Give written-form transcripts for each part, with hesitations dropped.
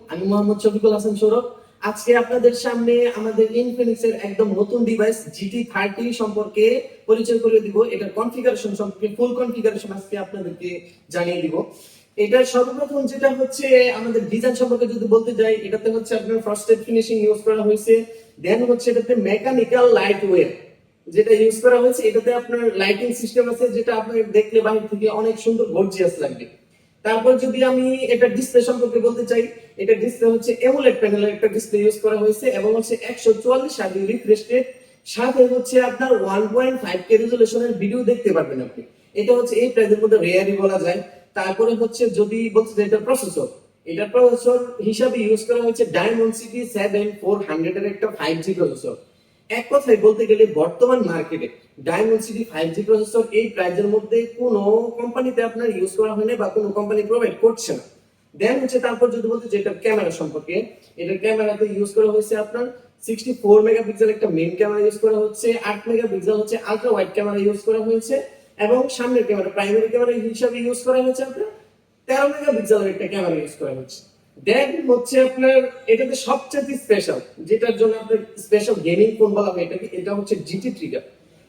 আমি মোহাম্মদ শফিকুল হাসান সৌরভ। আজকে আপনাদের সামনে আমাদের ইনফিনিক্স এর একদম নতুন ডিভাইস GT30 সম্পর্কে পরিচয় করে দিব। এটার কনফিগারেশন সম্পর্কে ফুল কনফিগারেশন আজকে আপনাদেরকে জানিয়ে দিব। এটা সর্বপ্রথম যেটা হচ্ছে আমাদের ডিজাইন সম্পর্কে যদি বলতে যাই, এটাতে হচ্ছে আপনার ফ্রস্টেড ফিনিশিং ইউজ করা হয়েছে। দেন হচ্ছে এটাতে মেকানিক্যাল লাইট ওয়েট যেটা ইউজ করা হয়েছে, এটাতে আপনার লাইটিং সিস্টেম আছে যেটা আপনার দেখলে বাহির থেকে অনেক সুন্দর গর্জিয়াস লাগবে। তারপর যদি আমি এটা ডিসপ্লে সম্পর্কে বলতে চাই, এটা ডিসপ্লে হচ্ছে অ্যামোলেড প্যানেলের একটা ডিসপ্লে ইউজ করা হয়েছে এবং হচ্ছে 144 হার্জ রিফ্রেশ রেট, সাথে হচ্ছে আপনার 1.5K রেজোলিউশনের ভিডিও দেখতে পারবেন আপনি। এটা হচ্ছে এই প্রাইসের মধ্যে রেয়ারই বলা যায়। তারপরে হচ্ছে যদি বলতে চাই এটা প্রসেসর, এটা প্রসেসর হিসাবে ইউজ করা হয়েছে ডায়মন্ডসিটি 7400 এর একটা 5G প্রসেসর। এক কথায় বলতে গেলে বর্তমান মার্কেটে ডায়মন্ডসিটি 5G প্রসেসর এই প্রাইজের মধ্যে কোনো কোম্পানিতে আপনার ইউজ করা হয় না বা কোনো কোম্পানি প্রোভাইড করছে না। দেন হচ্ছে তারপর যদি বলতে যে এটা ক্যামেরা সম্পর্কে, এটা ক্যামেরাতে ইউজ করা হয়েছে আপনার 64 মেগাপিক্সেল একটা মেইন ক্যামেরা ইউজ করা হচ্ছে, 8 মেগাপিক্সেল হচ্ছে আলট্রা ওয়াইড ক্যামেরা ইউজ করা হয়েছে এবং সামনের ক্যামেরা প্রাইমারি ক্যামেরা হিসাবে ইউজ করা হয়েছে আপনার 13 মেগাপিক্সেলের একটা ক্যামেরা ইউজ করা হচ্ছে। দেন হচ্ছে আপনার এটাতে সবচেয়ে স্পেশাল, যেটার জন্য আপনার স্পেশাল গেমিং ফোন বলা হয় এটাকে, এটা হচ্ছে জিটি ট্রিগার।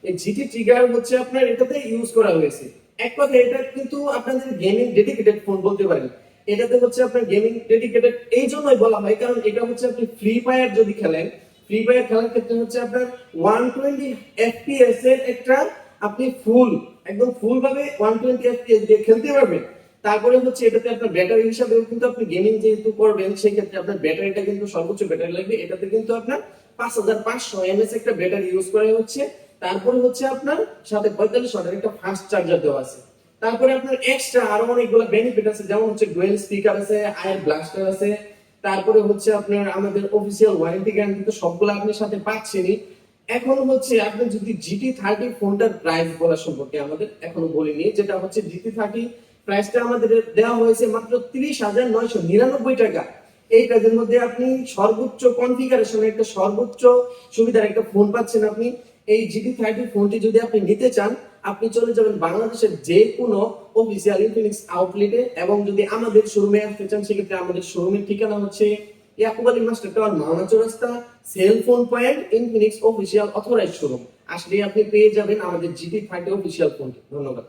এই জিটি ট্রিগার হচ্ছে আপনার এটাতে ইউজ করা হয়েছে। এক কথায় এটা কিন্তু আপনাদের গেমিং ডেডিকেটেড ফোন বলতে পারেন। এটাতে হচ্ছে আপনার গেমিং ডেডিকেটেড এই জন্যই বলা হয় কারণ এটা হচ্ছে আপনি ফ্রি ফায়ার যদি খেলেন, ফ্রি ফায়ার খেলার ক্ষেত্রে হচ্ছে আপনার 120 FPS এর একটা আপনি একদম ফুল ভাবে 120 FPS দিয়ে খেলতে পারবেন। তারপরে হচ্ছে এটাতে আপনার ব্যাটারি হিসাবেও কিন্তু আপনি গেমিং যেহেতু করবেন সেই ক্ষেত্রে আপনার ব্যাটারিটা কিন্তু সর্বোচ্চ ব্যাটারি লাগবে। এটাতে কিন্তু আপনার 5500 mAh একটা ব্যাটারি ইউজ করা হচ্ছে। তারপরে হচ্ছে আপনার সাথে 45 ওয়াটের একটা ফাস্ট চার্জার দেওয়া আছে। তারপরে আপনার এক্সট্রা আরো অনেকগুলো বেনিফিট আছে, যেমন হচ্ছে ডুয়েল স্পিকার আছে, আয়ার ব্লাস্টার আছে। তারপরে হচ্ছে আপনার আমাদের অফিসিয়াল ওয়ারেন্টি গ্যারান্টি তো সবগুলো আপনি সাথে পাচ্ছেনই। এখন হচ্ছে আপনি যদি GT30 ফোনটার প্রাইস বলা সম্পর্কে আমাদের এখনো বলিনি, যেটা হচ্ছে GT30 প্রাইসটা আমাদের দেওয়া হয়েছে মাত্র 30,999 টাকা। এই প্রাইসের মধ্যে আপনি সর্বোচ্চ কনফিগারেশনের একটা সর্বোচ্চ সুবিধার একটা ফোন পাচ্ছেন আপনি। এই GT30 ফোনটি যদি আপনি নিতে চান, আপনি চলে যাবেন বাংলাদেশের যে কোনো অফিসিয়াল ইনফিনিক্স আউটলেটে, এবং যদি আমাদের শোরুমে আসতে চান সেক্ষেত্রে আমাদের শোরুমের ঠিকানা হচ্ছে ইয়াকুব আলী মাস্টার টাওয়ার, মাওনা চৌরাস্তা, cell phone point, Infinix official authorised showroom. আসলে আপনি পেয়ে যাবেন আমাদের GT30 অফিসিয়াল ফোনটি। ধন্যবাদ।